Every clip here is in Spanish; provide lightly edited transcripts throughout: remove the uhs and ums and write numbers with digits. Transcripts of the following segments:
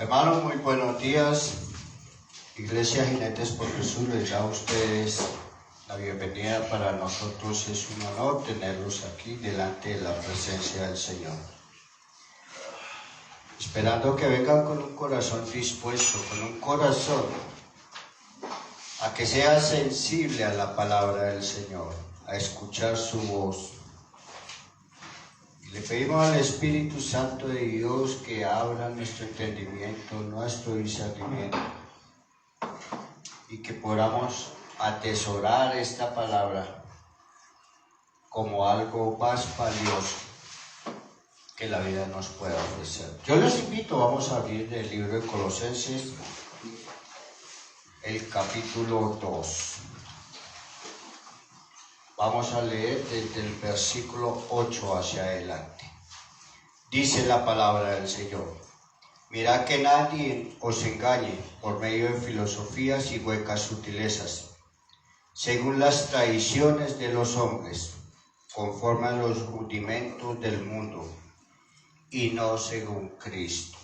Hermanos, muy buenos días. Iglesia Jinetes por Jesús les da a ustedes la bienvenida. Para nosotros es un honor tenerlos aquí delante de la presencia del Señor. Esperando que vengan con un corazón dispuesto, con un corazón a que sea sensible a la palabra del Señor, a escuchar su voz. Le pedimos al Espíritu Santo de Dios que abra nuestro entendimiento, nuestro discernimiento, y que podamos atesorar esta palabra como algo más valioso que la vida nos pueda ofrecer. Yo les invito, vamos a abrir el libro de Colosenses, el capítulo 2. Vamos a leer desde el versículo 8 hacia adelante. Dice la palabra del Señor: mirad que nadie os engañe por medio de filosofías y huecas sutilezas, según las tradiciones de los hombres, conforme a los rudimentos del mundo, y no según Cristo.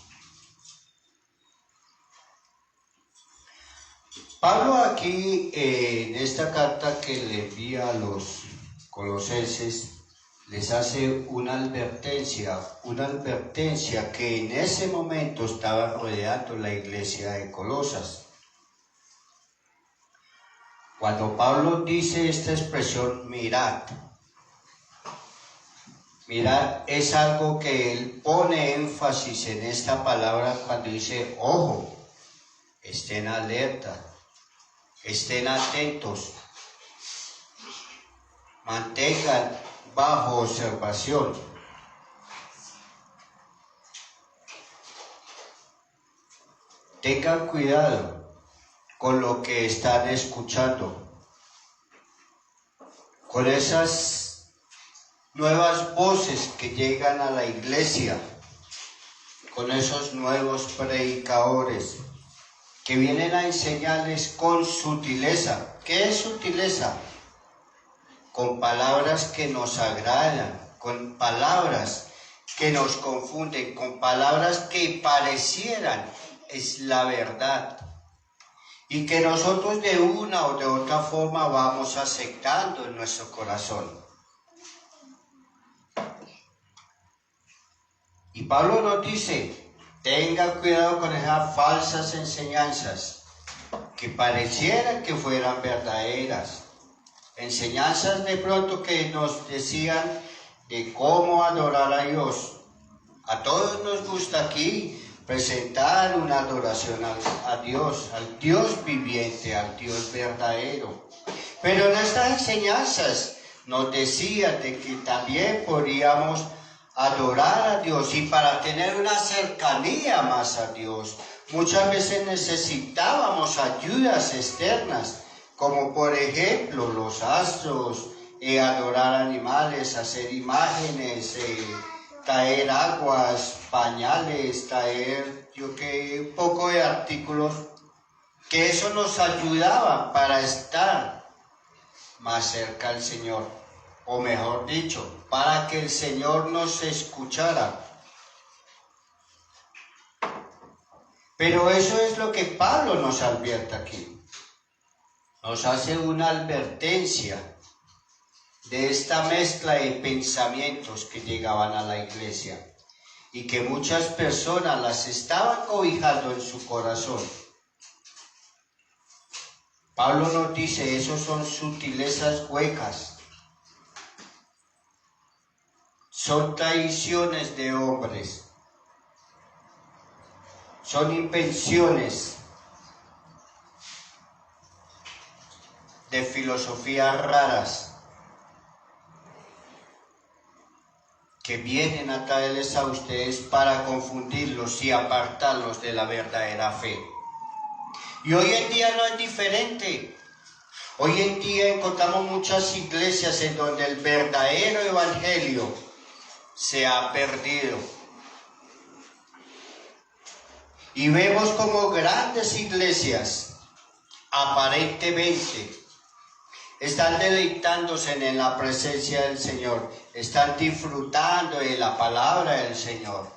Pablo aquí, en esta carta que le envía a los colosenses, les hace una advertencia que en ese momento estaba rodeando la iglesia de Colosas. Cuando Pablo dice esta expresión, mirad es algo que él pone énfasis en esta palabra cuando dice, ojo, estén alerta. Estén atentos, mantengan bajo observación. Tengan cuidado con lo que están escuchando, con esas nuevas voces que llegan a la iglesia, con esos nuevos predicadores que vienen a enseñarles con sutileza. ¿Qué es sutileza? Con palabras que nos agradan, con palabras que nos confunden, con palabras que parecieran es la verdad, y que nosotros de una o de otra forma vamos aceptando en nuestro corazón. Y Pablo nos dice, tenga cuidado con esas falsas enseñanzas que parecieran que fueran verdaderas. Enseñanzas de pronto que nos decían de cómo adorar a Dios. A todos nos gusta aquí presentar una adoración a Dios, al Dios viviente, al Dios verdadero. Pero en estas enseñanzas nos decían de que también podríamos adorar a Dios, y para tener una cercanía más a Dios, muchas veces necesitábamos ayudas externas, como por ejemplo los astros, adorar animales, hacer imágenes, traer aguas, pañales, traer un poco de artículos, que eso nos ayudaba para estar más cerca al Señor. O mejor dicho, para que el Señor nos escuchara. Pero eso es lo que Pablo nos advierte aquí. Nos hace una advertencia de esta mezcla de pensamientos que llegaban a la iglesia y que muchas personas las estaban cobijando en su corazón. Pablo nos dice, esos son sutilezas huecas. Son tradiciones de hombres, son invenciones de filosofías raras que vienen a traerles a ustedes para confundirlos y apartarlos de la verdadera fe. Y hoy en día no es diferente. Hoy en día encontramos muchas iglesias en donde el verdadero evangelio se ha perdido. Y vemos como grandes iglesias aparentemente están deleitándose en la presencia del Señor, están disfrutando de la palabra del Señor,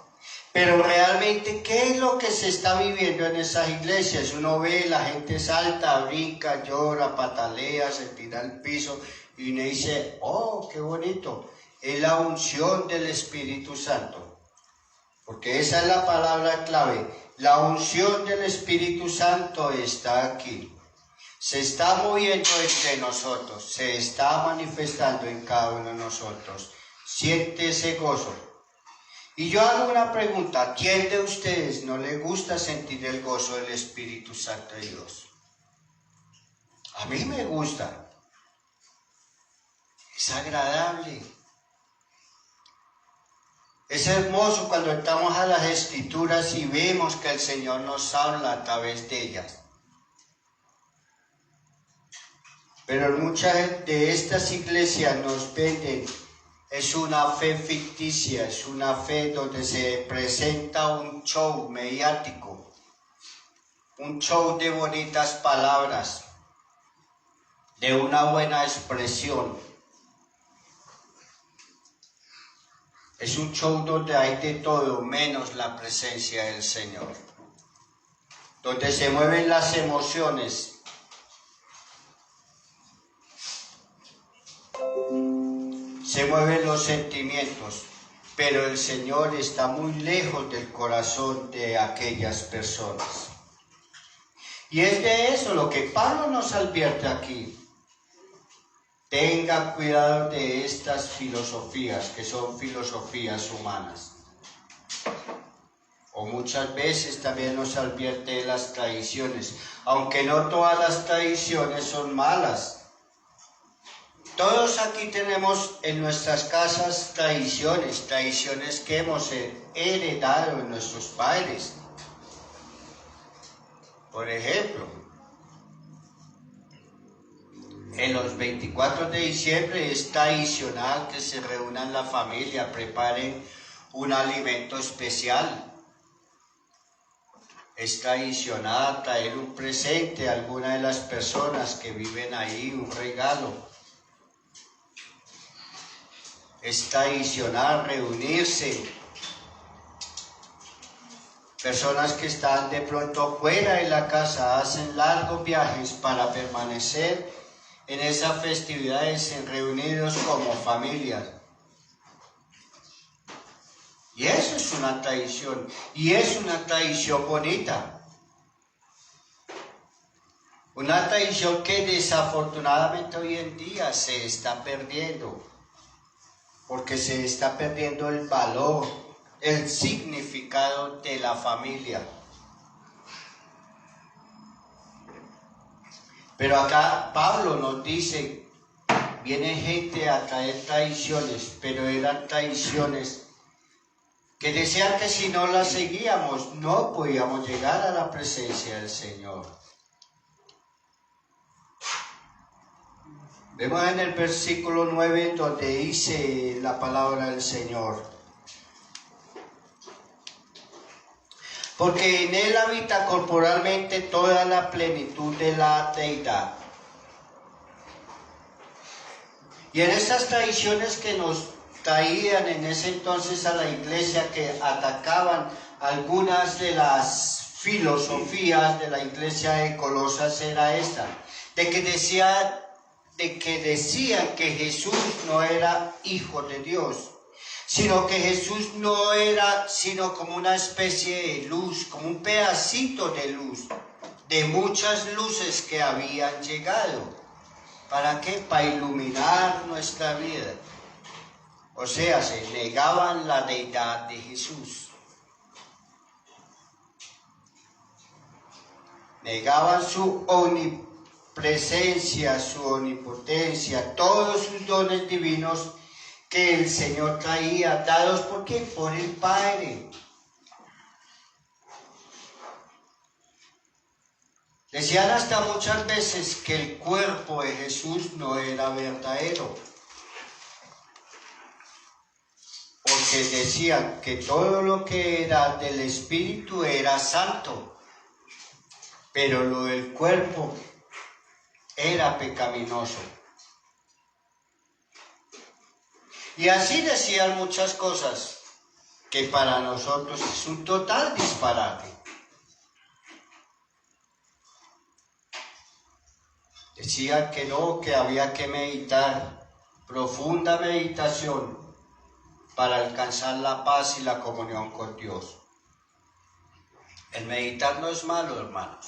Pero realmente, ¿qué es lo que se está viviendo en esas iglesias? Uno ve, la gente salta, brinca, llora, patalea, se tira al piso y uno dice, oh, qué bonito. Es la unción del Espíritu Santo. Porque esa es la palabra clave. La unción del Espíritu Santo está aquí. Se está moviendo entre nosotros, se está manifestando en cada uno de nosotros. Siente ese gozo. Y yo hago una pregunta, ¿a quién de ustedes no le gusta sentir el gozo del Espíritu Santo de Dios? A mí me gusta. Es agradable. Es hermoso cuando entramos a las Escrituras y vemos que el Señor nos habla a través de ellas. Pero en muchas de estas iglesias nos venden, es una fe ficticia, es una fe donde se presenta un show mediático, un show de bonitas palabras, de una buena expresión. Es un show donde hay de todo menos la presencia del Señor, donde se mueven las emociones, se mueven los sentimientos, pero el Señor está muy lejos del corazón de aquellas personas. Y es de eso lo que Pablo nos advierte aquí. Tenga cuidado de estas filosofías, que son filosofías humanas. O muchas veces también nos advierte de las tradiciones, aunque no todas las tradiciones son malas. Todos aquí tenemos en nuestras casas tradiciones que hemos heredado de nuestros padres. Por ejemplo, en los 24 de diciembre es tradicional que se reúnan la familia, preparen un alimento especial. Es tradicional traer un presente a alguna de las personas que viven ahí, un regalo. Es tradicional reunirse. Personas que están de pronto fuera de la casa hacen largos viajes para permanecer en esas festividades reunidos como familia. Y eso es una tradición, y es una tradición bonita. Una tradición que desafortunadamente hoy en día se está perdiendo. Porque se está perdiendo el valor, el significado de la familia. Pero acá Pablo nos dice, viene gente a traer tradiciones, pero eran tradiciones que decían que si no las seguíamos, no podíamos llegar a la presencia del Señor. Vemos en el versículo 9 donde dice la palabra del Señor. Porque en él habita corporalmente toda la plenitud de la deidad. Y en estas tradiciones que nos traían en ese entonces a la iglesia, que atacaban algunas de las filosofías de la iglesia de Colosas, era esta, de que decían que Jesús no era hijo de Dios, sino que Jesús no era sino como una especie de luz, como un pedacito de luz, de muchas luces que habían llegado. ¿Para qué? Para iluminar nuestra vida. O sea, se negaban la deidad de Jesús. Negaban su omnipresencia, su omnipotencia, todos sus dones divinos que el Señor traía, dados ¿por qué? Por el Padre. Decían hasta muchas veces que el cuerpo de Jesús no era verdadero, porque decían que todo lo que era del Espíritu era santo, pero lo del cuerpo era pecaminoso. Y así decían muchas cosas. que para nosotros es un total disparate. Decía que no, que había que meditar, profunda meditación, para alcanzar la paz y la comunión con Dios. El meditar no es malo, hermanos.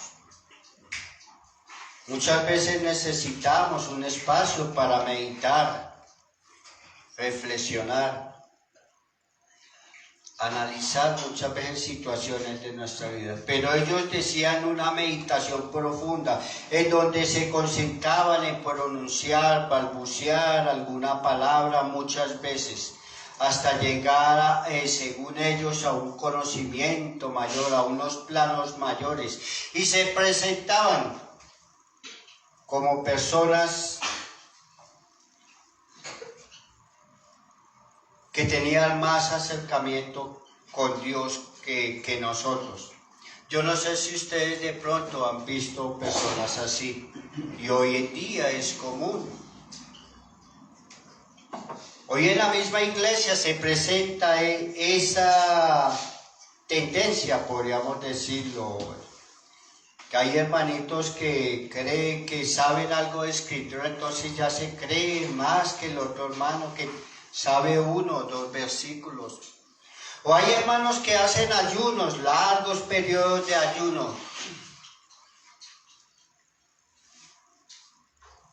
Muchas veces necesitamos un espacio para meditar, reflexionar, analizar muchas veces situaciones de nuestra vida. Pero ellos decían una meditación profunda, en donde se concentraban en pronunciar, balbucear alguna palabra muchas veces, hasta llegar, según ellos, a un conocimiento mayor, a unos planos mayores, y se presentaban como personas que tenían más acercamiento con Dios que nosotros. Yo no sé si ustedes de pronto han visto personas así, y hoy en día es común. Hoy en la misma iglesia se presenta esa tendencia, podríamos decirlo, que hay hermanitos que creen que saben algo de escritura, entonces ya se creen más que el otro hermano que sabe 1 o 2 versículos. O hay hermanos que hacen ayunos, largos periodos de ayuno,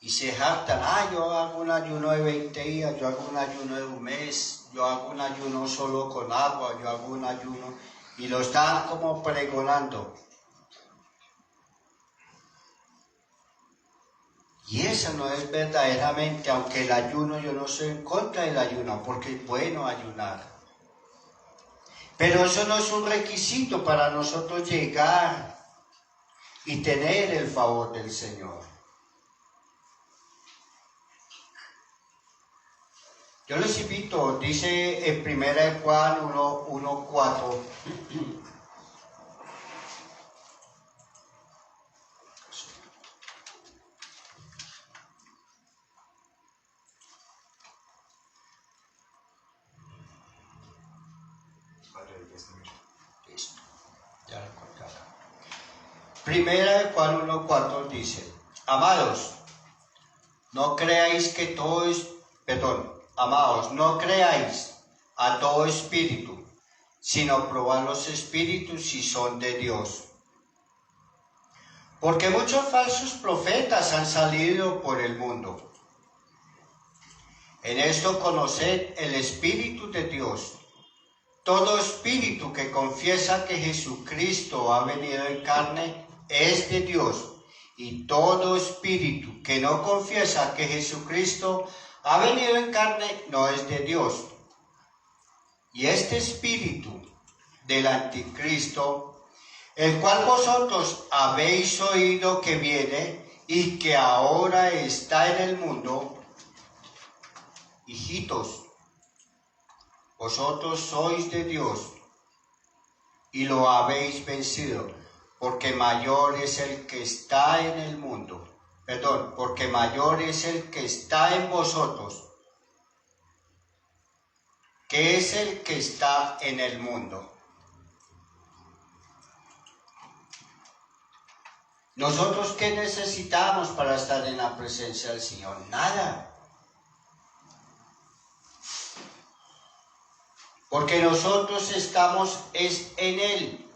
y se jactan, yo hago un ayuno de 20 días, yo hago un ayuno de un mes, yo hago un ayuno solo con agua, yo hago un ayuno, y lo están como pregonando. Y eso no es verdaderamente, aunque el ayuno, yo no estoy en contra del ayuno, porque es bueno ayunar. Pero eso no es un requisito para nosotros llegar y tener el favor del Señor. Yo les invito, dice en 1 Juan 1:4. Listo, ya lo encontré acá. 1 Juan 1:4 dice, amados, no creáis a todo espíritu, sino probad los espíritus si son de Dios. Porque muchos falsos profetas han salido por el mundo. En esto conoced el Espíritu de Dios. Todo espíritu que confiesa que Jesucristo ha venido en carne es de Dios. Y todo espíritu que no confiesa que Jesucristo ha venido en carne no es de Dios. Y este espíritu del anticristo, el cual vosotros habéis oído que viene y que ahora está en el mundo, hijitos, vosotros sois de Dios y lo habéis vencido, porque mayor es el que está en el mundo. Porque mayor es el que está en vosotros, que es el que está en el mundo. ¿Nosotros qué necesitamos para estar en la presencia del Señor? Nada. Porque nosotros estamos en Él.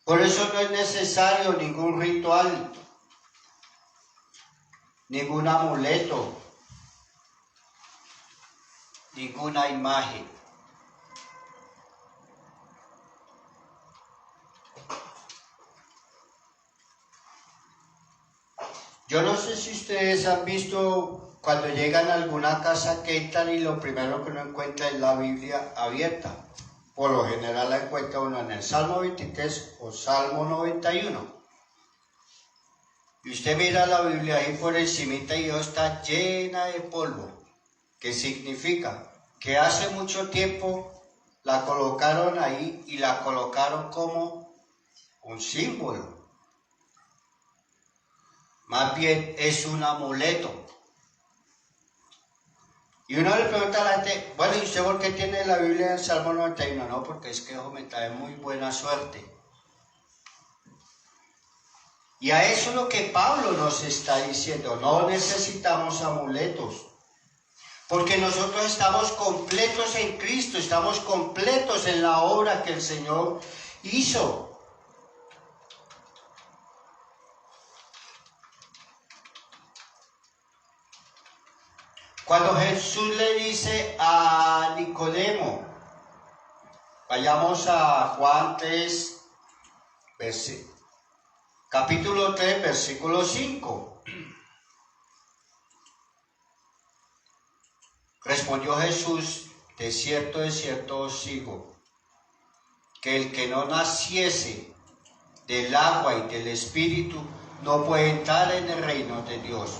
Por eso no es necesario ningún ritual, ningún amuleto, ninguna imagen. Yo no sé si ustedes han visto cuando llegan a alguna casa que entran y lo primero que uno encuentra es la Biblia abierta. Por lo general la encuentra uno en el Salmo 23 o Salmo 91. Y usted mira la Biblia ahí por encimita y está llena de polvo. ¿Qué significa? Que hace mucho tiempo la colocaron ahí y la colocaron como un símbolo. Más bien es un amuleto. Y uno le pregunta a la gente, bueno, ¿y usted por qué tiene la Biblia en Salmo 91? No, porque es que eso me trae muy buena suerte. Y a eso es lo que Pablo nos está diciendo, no necesitamos amuletos. Porque nosotros estamos completos en Cristo, estamos completos en la obra que el Señor hizo. Cuando Jesús le dice a Nicodemo, vayamos a Juan 3, capítulo 3, versículo 5. Respondió Jesús, de cierto os digo, que el que no naciese del agua y del Espíritu no puede entrar en el reino de Dios.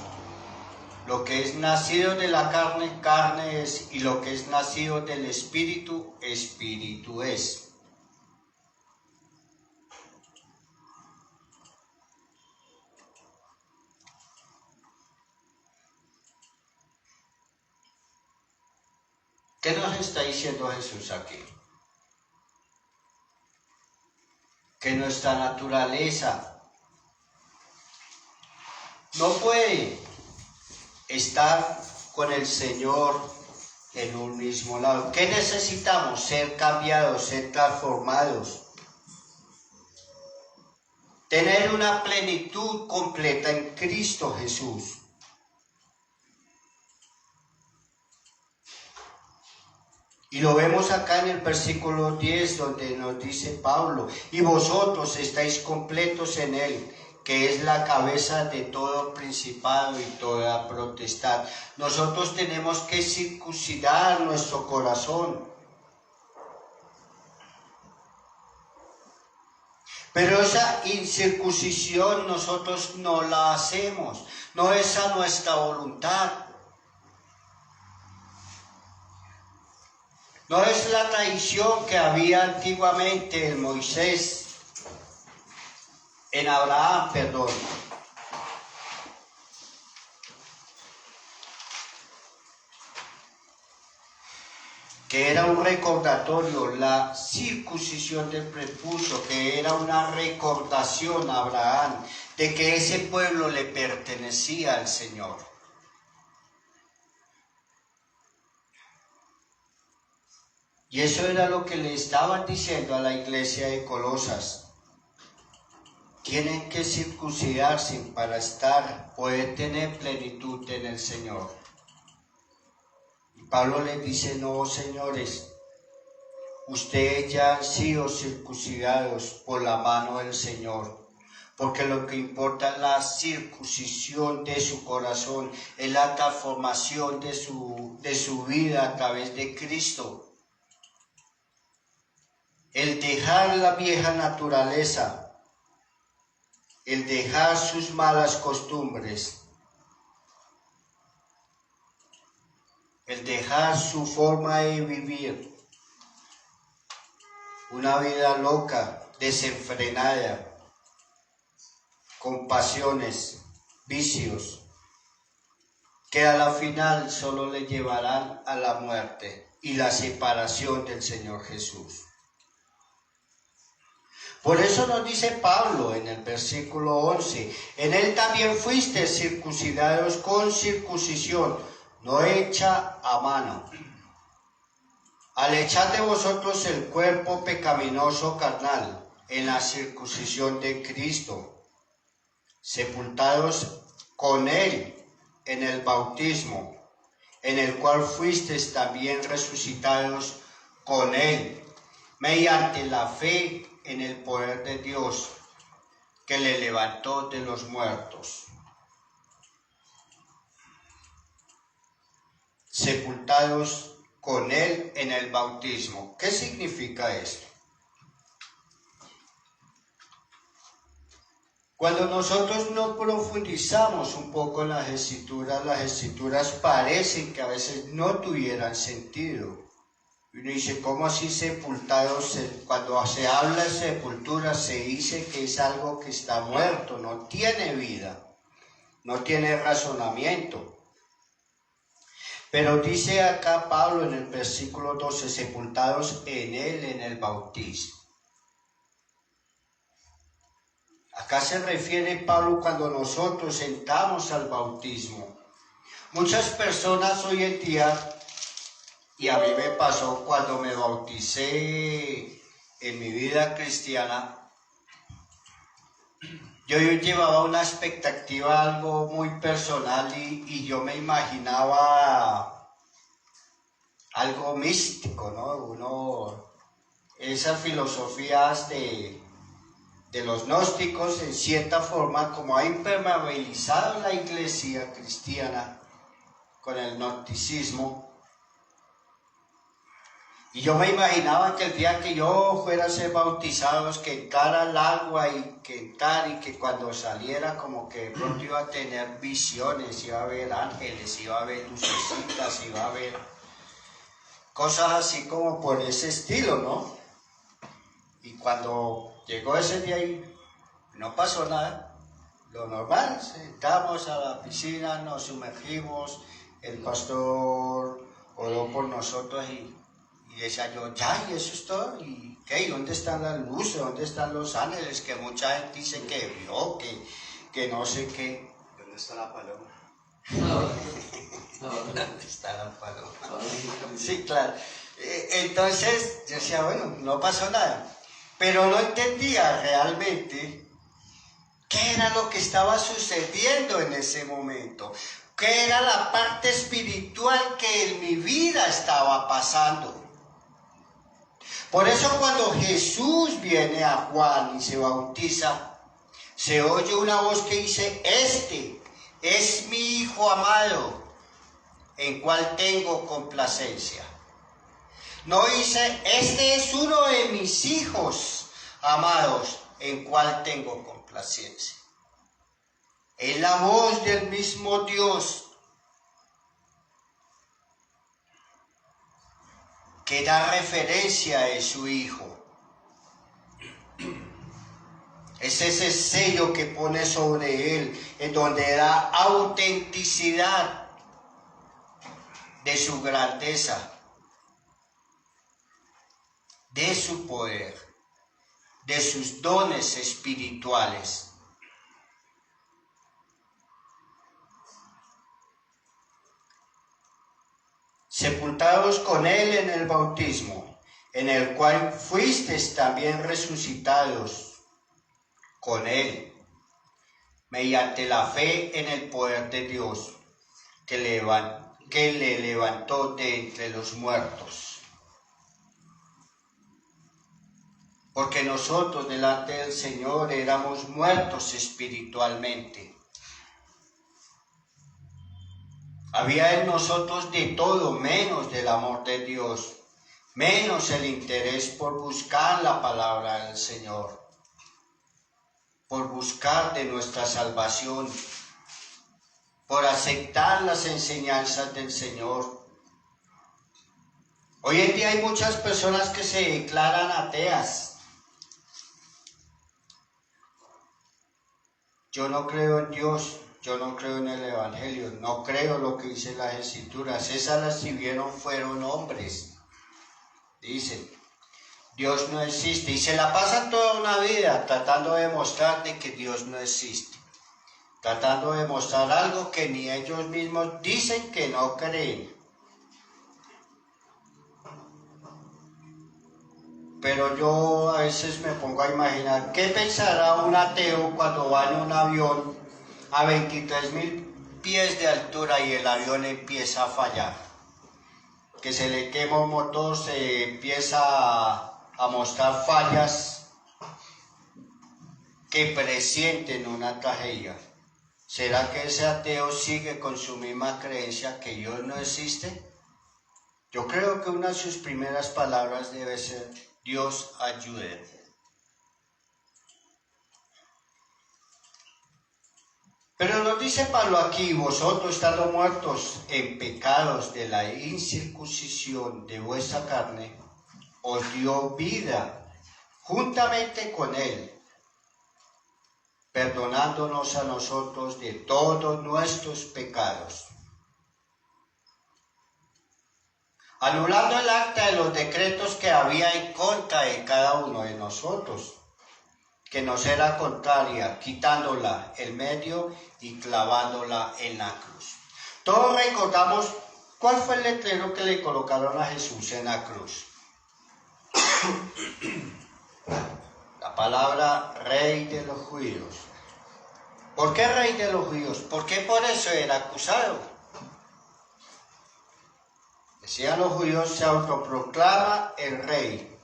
Lo que es nacido de la carne, carne es, y lo que es nacido del Espíritu, Espíritu es. ¿Qué nos está diciendo Jesús aquí? Que nuestra naturaleza no puede estar con el Señor en un mismo lado. ¿Qué necesitamos? Ser cambiados, ser transformados. Tener una plenitud completa en Cristo Jesús. Y lo vemos acá en el versículo 10, donde nos dice Pablo, y vosotros estáis completos en Él, que es la cabeza de todo principado y toda potestad. Nosotros tenemos que circuncidar nuestro corazón. Pero esa incircuncisión nosotros no la hacemos, no es a nuestra voluntad. No es la tradición que había antiguamente en Moisés, en Abraham, perdón. Que era un recordatorio, la circuncisión del prepucio, que era una recordación a Abraham de que ese pueblo le pertenecía al Señor. Y eso era lo que le estaban diciendo a la iglesia de Colosas. Tienen que circuncidarse para poder tener plenitud en el Señor. Y Pablo les dice, no, señores, ustedes ya han sido circuncidados por la mano del Señor. Porque lo que importa es la circuncisión de su corazón, es la transformación de su vida a través de Cristo. El dejar la vieja naturaleza, el dejar sus malas costumbres, el dejar su forma de vivir, una vida loca, desenfrenada, con pasiones, vicios, que a la final solo le llevarán a la muerte y la separación del Señor Jesús. Por eso nos dice Pablo en el versículo 11, en él también fuiste circuncidados con circuncisión, no hecha a mano. Al echar de vosotros el cuerpo pecaminoso carnal en la circuncisión de Cristo, sepultados con él en el bautismo, en el cual fuisteis también resucitados con él, mediante la fe en el poder de Dios, que le levantó de los muertos. Sepultados con él en el bautismo. ¿Qué significa esto? Cuando nosotros no profundizamos un poco en las escrituras parecen que a veces no tuvieran sentido. Y uno dice, ¿cómo así sepultados? Cuando se habla de sepultura se dice que es algo que está muerto, no tiene vida, no tiene razonamiento. Pero dice acá Pablo en el versículo 12, sepultados en él en el bautismo. Acá se refiere Pablo cuando nosotros entramos al bautismo. Muchas personas hoy en día, y a mí me pasó cuando me bauticé en mi vida cristiana, yo llevaba una expectativa algo muy personal y yo me imaginaba algo místico, ¿no? Esas filosofías de los gnósticos, en cierta forma, como ha impermeabilizado la iglesia cristiana con el gnosticismo. Y yo me imaginaba que el día que yo fuera a ser bautizado, que entrara al agua y que cuando saliera como que de pronto iba a tener visiones, iba a ver ángeles, iba a ver lucecitas, iba a ver cosas así como por ese estilo, ¿no? Y cuando llegó ese día y no pasó nada, lo normal, entramos a la piscina, nos sumergimos, el pastor oró por nosotros y decía yo, ya, y eso es todo, ¿y qué? ¿Y dónde están las luces? ¿Dónde están los ángeles? Que mucha gente dice que vio, que no sé qué. ¿Dónde está la paloma? ¿Dónde está la paloma? Sí, claro. Entonces, yo decía, bueno, no pasó nada. Pero no entendía realmente qué era lo que estaba sucediendo en ese momento. ¿Qué era la parte espiritual que en mi vida estaba pasando? Por eso cuando Jesús viene a Juan y se bautiza, se oye una voz que dice, este es mi Hijo amado, en cual tengo complacencia. No dice, este es uno de mis hijos amados, en cual tengo complacencia. Es la voz del mismo Dios que da referencia a su Hijo. Es ese sello que pone sobre él, en donde da autenticidad de su grandeza, de su poder, de sus dones espirituales. Sepultados con él en el bautismo, en el cual fuisteis también resucitados con él, mediante la fe en el poder de Dios, que le levantó de entre los muertos. Porque nosotros delante del Señor éramos muertos espiritualmente. Había en nosotros de todo menos del amor de Dios, menos el interés por buscar la palabra del Señor, por buscar de nuestra salvación, por aceptar las enseñanzas del Señor. Hoy en día hay muchas personas que se declaran ateas. Yo no creo en Dios, yo no creo en el Evangelio, no creo lo que dicen las Escrituras. Esas las escribieron fueron hombres. Dicen, Dios no existe. Y se la pasan toda una vida tratando de demostrar de que Dios no existe. Tratando de mostrar algo que ni ellos mismos dicen que no creen. Pero yo a veces me pongo a imaginar, ¿qué pensará un ateo cuando va en un avión a 23.000 pies de altura y el avión empieza a fallar? Que se le quema un motor, se empieza a mostrar fallas que presienten una tragedia. ¿Será que ese ateo sigue con su misma creencia que Dios no existe? Yo creo que una de sus primeras palabras debe ser, Dios ayude. Pero nos dice Pablo aquí, vosotros estando muertos en pecados de la incircuncisión de vuestra carne, os dio vida juntamente con él, perdonándonos a nosotros de todos nuestros pecados. anulando el acta de los decretos que había en contra de cada uno de nosotros, que nos era contraria, quitándola el medio y clavándola en la cruz. Todos recordamos cuál fue el letrero que le colocaron a Jesús en la cruz. La palabra Rey de los Judíos. ¿Por qué Rey de los Judíos? Porque por eso era acusado. Decían los judíos, se autoproclama el Rey.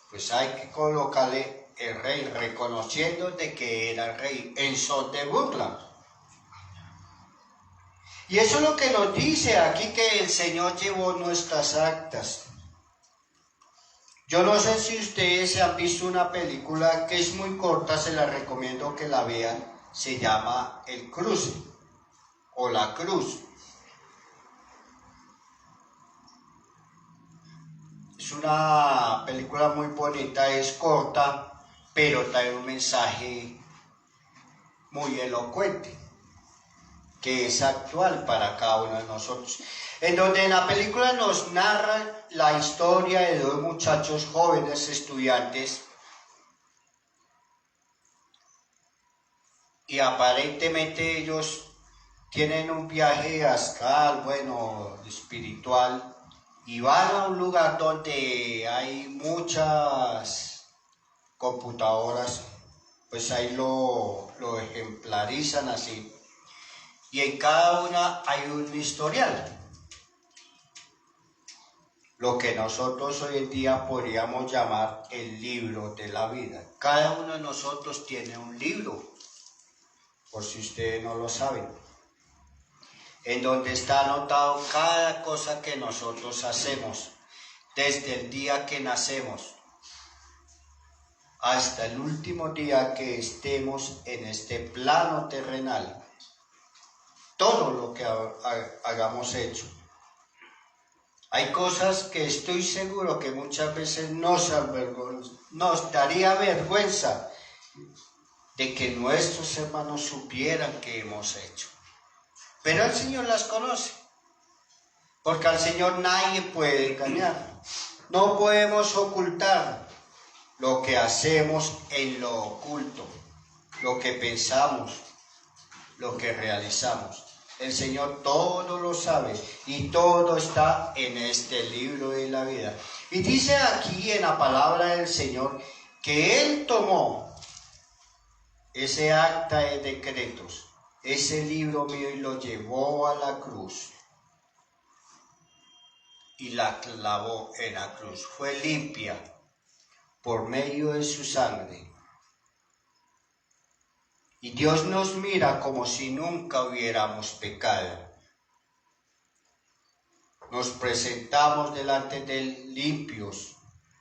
Pues hay que colocarle el Rey, reconociendo de que era el Rey, en son de burla. Y eso es lo que nos dice aquí, que el Señor llevó nuestras actas. Yo no sé si ustedes han visto una película que es muy corta, se la recomiendo que la vean, se llama El Cruce o La Cruz. Es una película muy bonita, es corta, pero trae un mensaje muy elocuente, que es actual para cada uno de nosotros. En donde en la película nos narra la historia de dos muchachos jóvenes estudiantes y aparentemente ellos tienen un viaje astral, espiritual, y van a un lugar donde hay muchas computadoras, pues ahí lo ejemplarizan así, y en cada una hay un historial. Lo que nosotros hoy en día podríamos llamar el libro de la vida. Cada uno de nosotros tiene un libro, por si ustedes no lo saben, en donde está anotado cada cosa que nosotros hacemos, desde el día que nacemos hasta el último día que estemos en este plano terrenal. Todo lo que hagamos hecho. Hay cosas que estoy seguro que muchas veces nos daría vergüenza de que nuestros hermanos supieran que hemos hecho. Pero el Señor las conoce, porque al Señor nadie puede engañar. No podemos ocultar lo que hacemos en lo oculto, lo que pensamos, lo que realizamos. El Señor todo lo sabe y todo está en este libro de la vida. Y dice aquí en la palabra del Señor que Él tomó ese acta de decretos, ese libro mío, y lo llevó a la cruz y la clavó en la cruz. Fue limpia por medio de su sangre. Y Dios nos mira como si nunca hubiéramos pecado. Nos presentamos delante de Él limpios,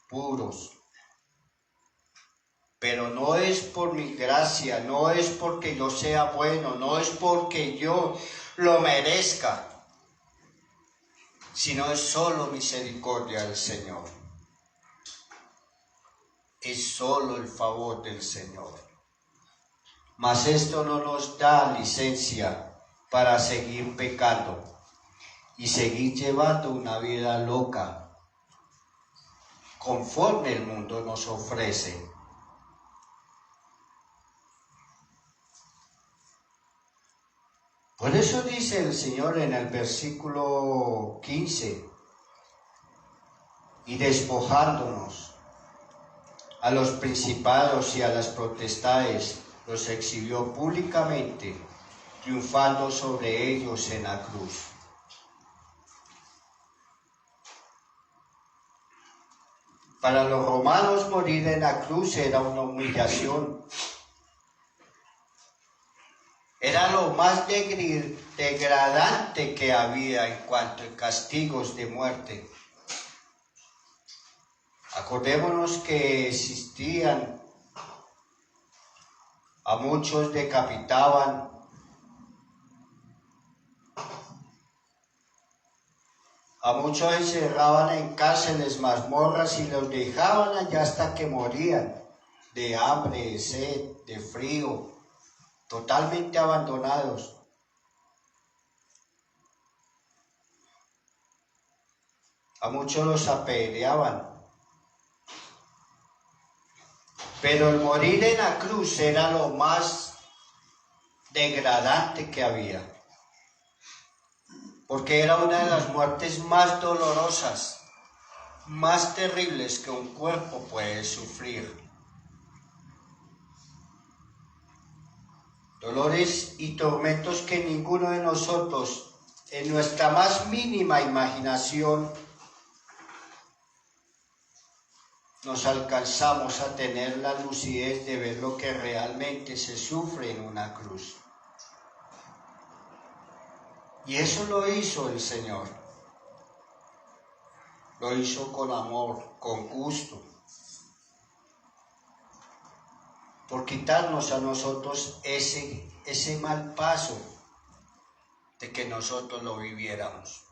puros. Pero no es por mi gracia, no es porque yo sea bueno, no es porque yo lo merezca, sino es solo misericordia del Señor. Es solo el favor del Señor. Mas esto no nos da licencia para seguir pecando y seguir llevando una vida loca, conforme el mundo nos ofrece. Por eso dice el Señor en el versículo 15, y despojándonos a los principados y a las potestades, los exhibió públicamente, triunfando sobre ellos en la cruz. Para los romanos morir en la cruz era una humillación. Era lo más degradante que había en cuanto a castigos de muerte. Acordémonos que existían, a muchos decapitaban, a muchos encerraban en cárceles, mazmorras, y los dejaban allá hasta que morían de hambre, de sed, de frío, totalmente abandonados. A muchos los apedreaban. Pero el morir en la cruz era lo más degradante que había. Porque era una de las muertes más dolorosas, más terribles que un cuerpo puede sufrir. Dolores y tormentos que ninguno de nosotros, en nuestra más mínima imaginación, nos alcanzamos a tener la lucidez de ver lo que realmente se sufre en una cruz. Y eso lo hizo el Señor. Lo hizo con amor, con gusto. Por quitarnos a nosotros ese mal paso de que nosotros lo viviéramos.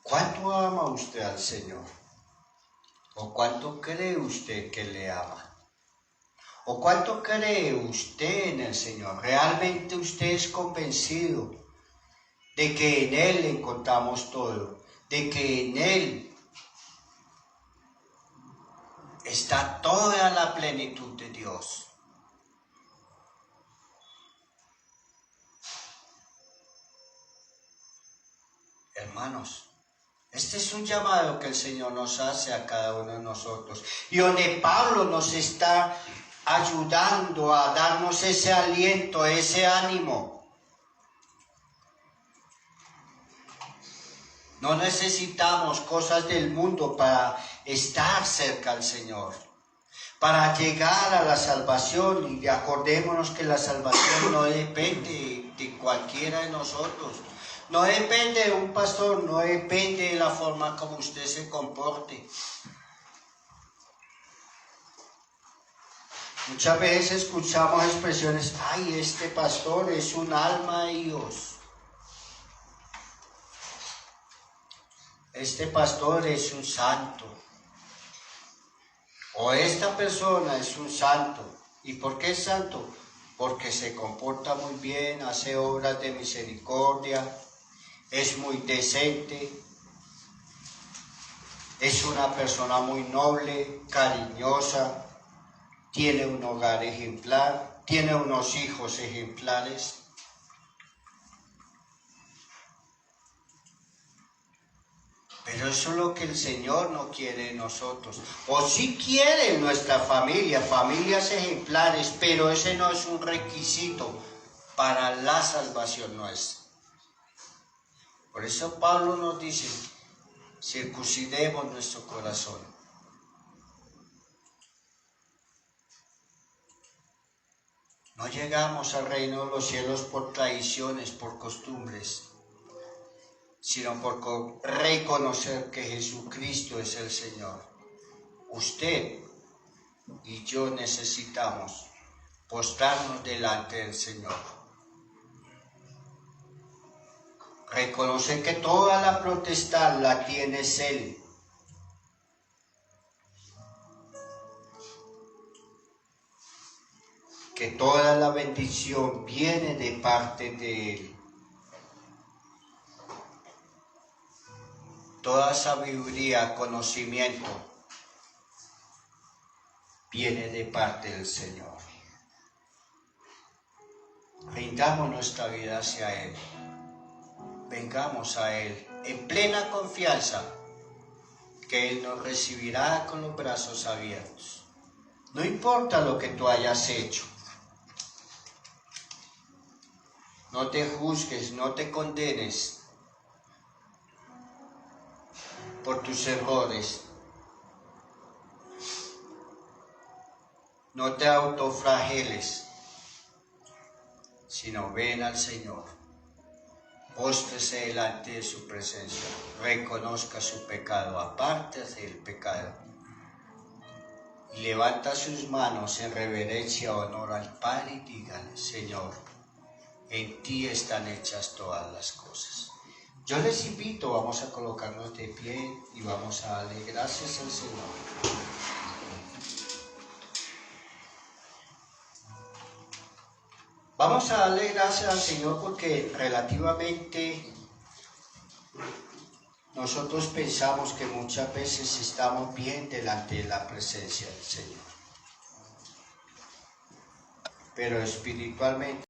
¿Cuánto ama usted al Señor? ¿O cuánto cree usted que le ama? ¿O cuánto cree usted en el Señor? ¿Realmente usted es convencido de que en Él encontramos todo? De que en Él está toda la plenitud de Dios. Hermanos, este es un llamado que el Señor nos hace a cada uno de nosotros. Y donde Pablo nos está ayudando a darnos ese aliento, ese ánimo. No necesitamos cosas del mundo para estar cerca al Señor, para llegar a la salvación. Y acordémonos que la salvación no depende de cualquiera de nosotros. No depende de un pastor, no depende de la forma como usted se comporte. Muchas veces escuchamos expresiones, ay, este pastor es un alma de Dios. Este pastor es un santo. O esta persona es un santo. ¿Y por qué es santo? Porque se comporta muy bien, hace obras de misericordia, es muy decente, es una persona muy noble, cariñosa, tiene un hogar ejemplar, tiene unos hijos ejemplares. Pero eso es lo que el Señor no quiere en nosotros. O sí quiere en nuestra familia, familias ejemplares, pero ese no es un requisito para la salvación nuestra. Por eso Pablo nos dice, circuncidemos nuestro corazón. No llegamos al reino de los cielos por tradiciones, por costumbres, sino por reconocer que Jesucristo es el Señor. Usted y yo necesitamos postrarnos delante del Señor. Reconocer que toda la potestad la tiene Él. Que toda la bendición viene de parte de Él. Toda sabiduría, conocimiento, viene de parte del Señor. Rindamos nuestra vida hacia Él. Vengamos a Él en plena confianza que Él nos recibirá con los brazos abiertos. No importa lo que tú hayas hecho. No te juzgues, no te condenes por tus errores. No te autoflageles, sino ven al Señor. Póstrese delante de su presencia, reconozca su pecado, apártese del pecado y levanta sus manos en reverencia, honor al Padre y dígale, Señor, en ti están hechas todas las cosas. Yo les invito, vamos a colocarnos de pie y vamos a darle gracias al Señor. Vamos a darle gracias al Señor porque relativamente nosotros pensamos que muchas veces estamos bien delante de la presencia del Señor, pero espiritualmente